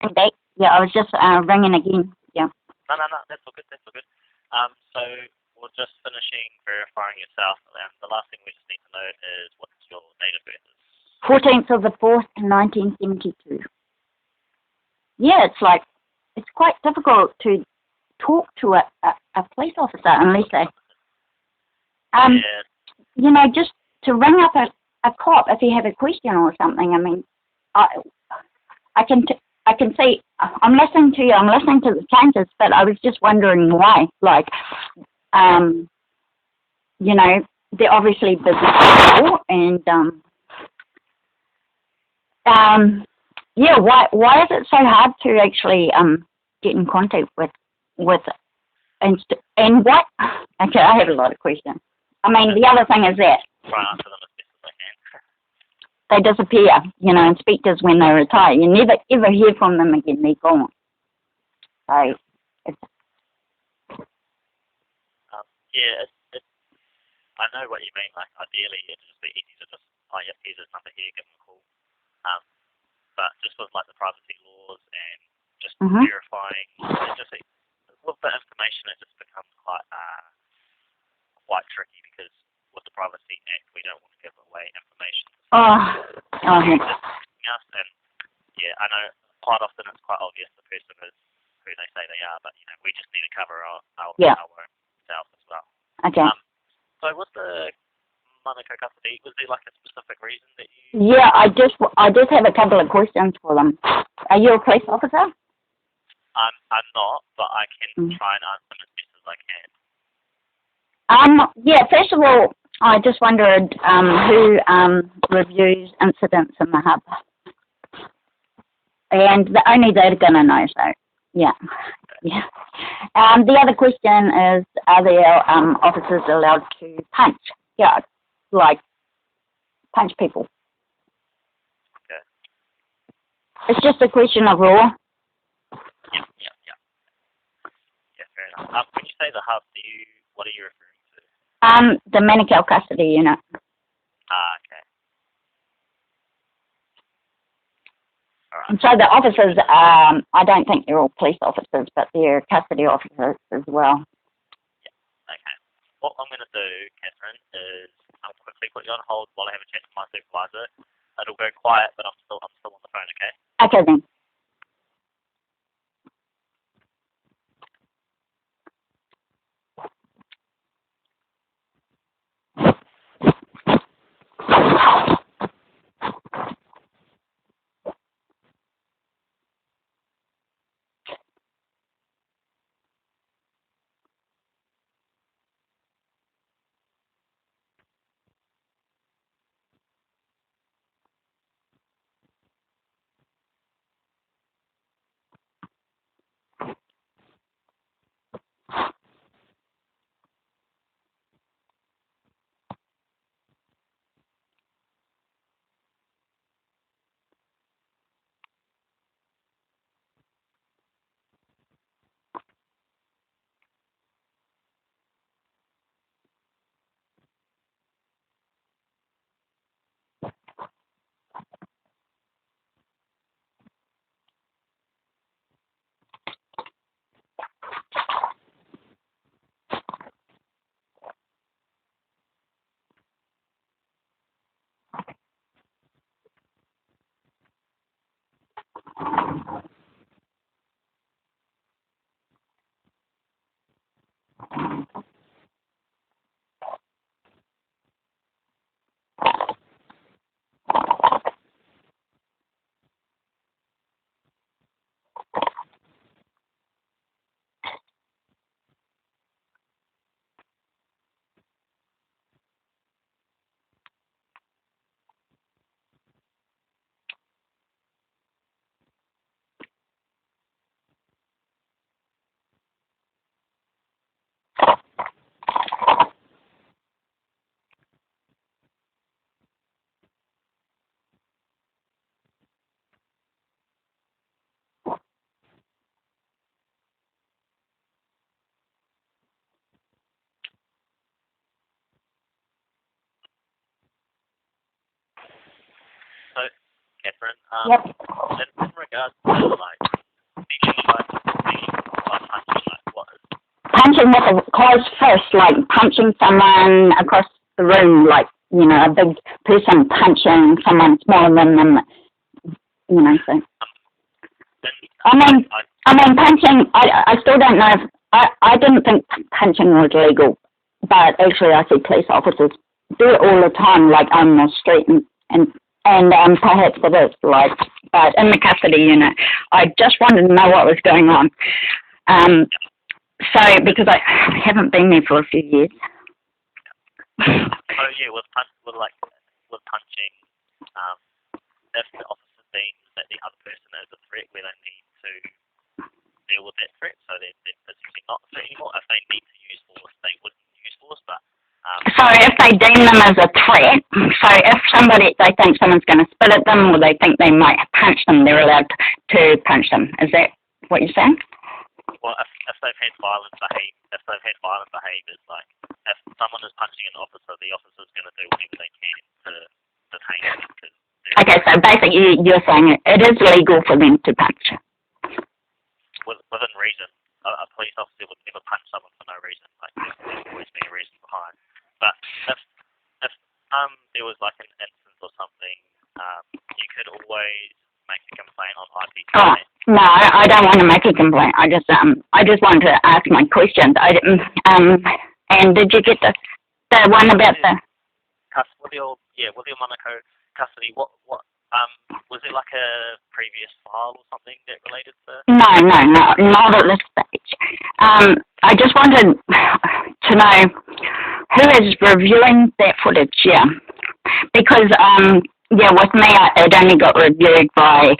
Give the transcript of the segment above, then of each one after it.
Back. Yeah, I was just ringing again. Yeah. No, that's all good, so we're just finishing verifying yourself, and the last thing we just need to know is what's your date of birth is. 14th of the 4th, 1972. Yeah, it's quite difficult to talk to a police officer unless they, Yeah, just to ring up a cop if you have a question or something. I mean, I can see, I'm listening to you, I'm listening to the changes, but I was just wondering why. Like, they're obviously busy people, and yeah, why is it so hard to actually get in contact with and what? Okay, I have a lot of questions. I mean, the other thing is that try and answer them as best as I can. they disappear, inspectors when they retire. You never ever hear from them again, they're gone. So, it's, Yeah, I know what you mean. Like, ideally, it'd just be easy to just, oh, yep, here's his number here, give him a call. But just with like the privacy laws and just verifying, it just with the information, it just becomes quite tricky because with the Privacy Act, we don't want to give away information. Us, and yeah, I know quite often it's quite obvious the person is who they say they are, but we just need to cover our own self as well. okay. So with the Manukau custody, was there like a specific reason that you? Yeah, I just have a couple of questions for them. Are you a police officer? I'm not, but I can try and answer them as best as I can. Yeah, first of all, I just wondered who reviews incidents in the hub. And only they're going to know, so, yeah. Yeah. The other question is, are there officers allowed to punch? Yeah, like punch people. Okay. It's just a question of law. Yeah. Yeah, fair enough. When you say the hub, what are you referring to? The Manukau custody unit. Okay. All right. And so the officers, I don't think they're all police officers, but they're custody officers as well. Yeah. Okay. What I'm going to do, Catherine, is I'll quickly put you on hold while I have a chat with my supervisor. It'll go quiet, but I'm still on the phone. Okay. Okay then. So, Catherine, Yep. in regards to like punching with a closed fist, like punching someone across the room, like, you know, a big person punching someone smaller than them, you know, so. I mean, punching, I still don't know if, I didn't think punching was legal, but actually I see police officers do it all the time, like on the street, and perhaps it is, like, but in the custody unit, I just wanted to know what was going on. So, because I haven't been there for a few years. So yeah, with punching, if the officer thinks that the other person is a threat, where they need to deal with that threat, so they're physically not a threat anymore. If they need to use force, they wouldn't use force, but so if they deem them as a threat, so if they think someone's going to spit at them, or they think they might punch them, they're allowed to punch them. Is that what you're saying? Well, if they've had violent behaviours, like if someone is punching an officer, the officer's going to do whatever they can to detain them. Okay, so basically you're saying it is legal for them to punch. Within reason. A police officer would never punch someone for no reason. Like there's always been a reason behind. But if there was like an instance or something, you could always make a complaint on IPTA. Oh, no, I don't want to make a complaint. I just wanted to ask my questions. And did you get the one about the with your Monaco custody? What was it like a previous file or something that related to? No, not at this stage. I just wanted to know who is reviewing that footage. Yeah, because with me, it only got reviewed by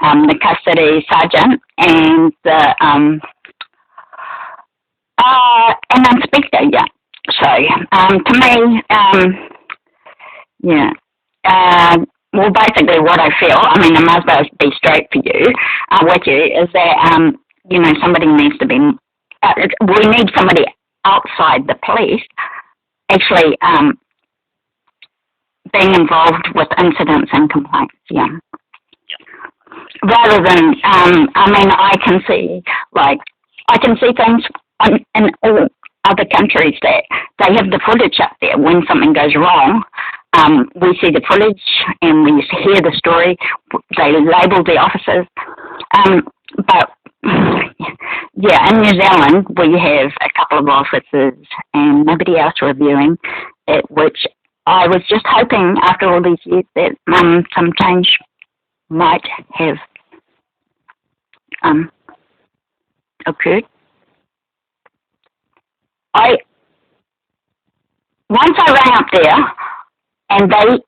the custody sergeant and the an inspector. Yeah. So to me, well, basically what I feel, I mean, I might as well be straight for you, with you, is that, somebody needs to be, we need somebody outside the police actually being involved with incidents and complaints, yeah. Rather than, I can see things in all other countries that they have the footage up there when something goes wrong. We see the footage and we hear the story. They label the officers. But, in New Zealand, we have a couple of officers and nobody else reviewing it, which I was just hoping after all these years that some change might have occurred. Once I rang up there, and it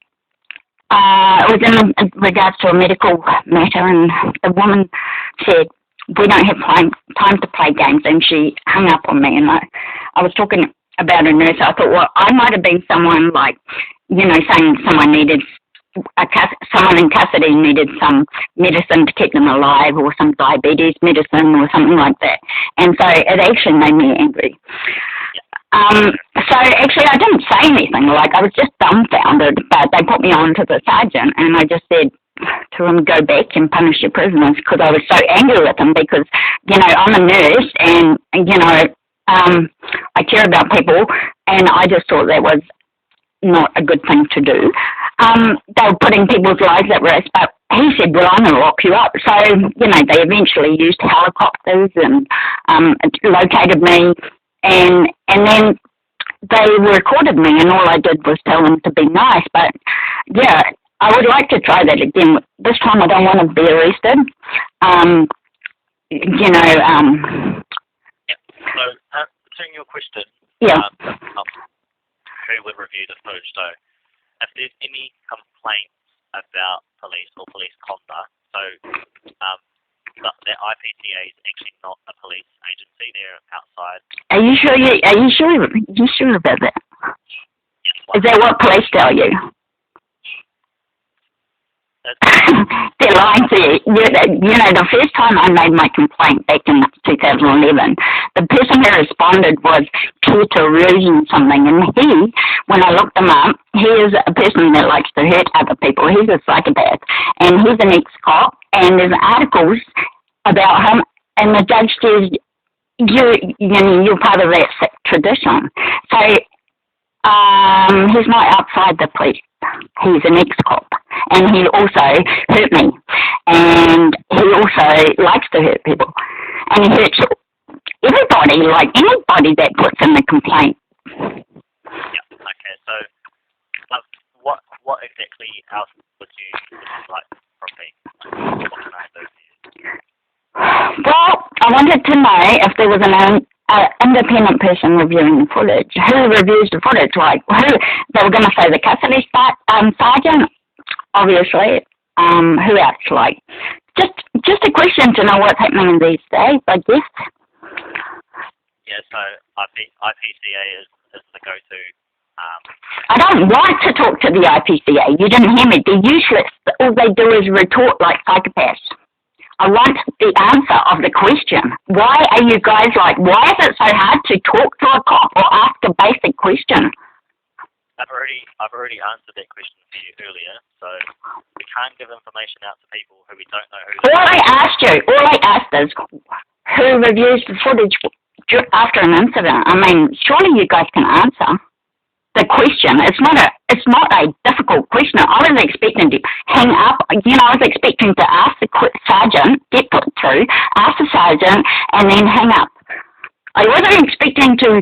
was in regards to a medical matter, and the woman said, we don't have time to play games, and she hung up on me, and I was talking about a nurse. I thought, well, I might have been someone saying someone in custody needed some medicine to keep them alive, or some diabetes medicine or something like that, and so it actually made me angry. So actually I didn't say anything, I was just dumbfounded, but they put me on to the sergeant, and I just said to him, go back and punish your prisoners, because I was so angry with him, because, I'm a nurse, and, I care about people, and I just thought that was not a good thing to do. They were putting people's lives at risk, but he said, well, I'm going to lock you up. So, they eventually used helicopters and located me, and then they recorded me, and all I did was tell them to be nice. But, I would like to try that again. This time I don't want to be arrested. So, answering your question, who would review the footage? So, if there's any complaints about police or police conduct, so the IPTA is actually not a police agency; they're outside. Are you sure about that? Yes, is that what police tell you? They're lying to you. The first time I made my complaint back in 2011, the person who responded was Peter Rugen something, and when I looked him up, he is a person that likes to hurt other people. He's a psychopath, and he's an ex-cop, and there's articles about him, and the judge says you're part of that tradition. So he's not outside the police. He's an ex-cop, and he also hurt me, and he also likes to hurt people, and he hurts everybody, like anybody that puts in a complaint. Yeah. Okay. So, what exactly else would you like from me? What can I do for you? Well, I wanted to know if there was an independent person reviewing the footage. Who reviews the footage? Like, who? They were going to say the custody sergeant, obviously. Who else? Like, just a question to know what's happening these days, I guess. Yeah, so IPCA is the go-to. I don't want to talk to the IPCA. You didn't hear me. They're useless. All they do is retort like psychopaths. I want the answer of the question. Why are you guys like, why is it so hard to talk to a cop or ask a basic question? I've already answered that question for you earlier, so we can't give information out to people who we don't know who they are. All I asked is, who reviews the footage after an incident? I mean, surely you guys can answer the question. It's not a difficult question. I was expecting to hang up. I was expecting to ask the sergeant, get put through, ask the sergeant, and then hang up. I wasn't expecting to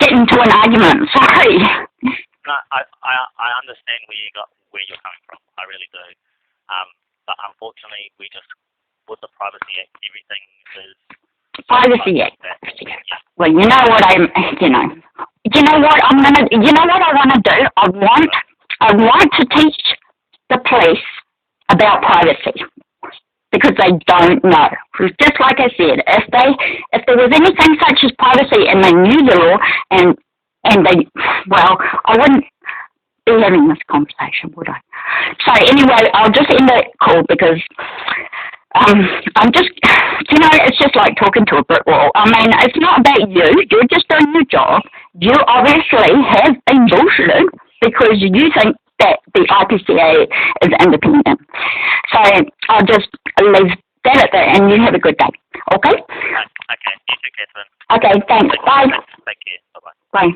get into an argument. Sorry. No, I understand where you're coming from. I really do. But unfortunately, we just, with the Privacy Act, everything is... Privacy Act. Yeah. Well, you know what I want to do? I want to teach the police about privacy, because they don't know. Just like I said, if there was anything such as privacy and they knew the law and they, well, I wouldn't be having this conversation, would I? So anyway, I'll just end the call because I'm just, it's just like talking to a brick wall. I mean, it's not about you. You're just doing your job. You obviously have been bullshitted because you think that the IPCA is independent. So I'll just leave that at that, and you have a good day. Okay? Okay. You too, Catherine. Okay, thanks. Bye. Take care. Bye-bye. Bye.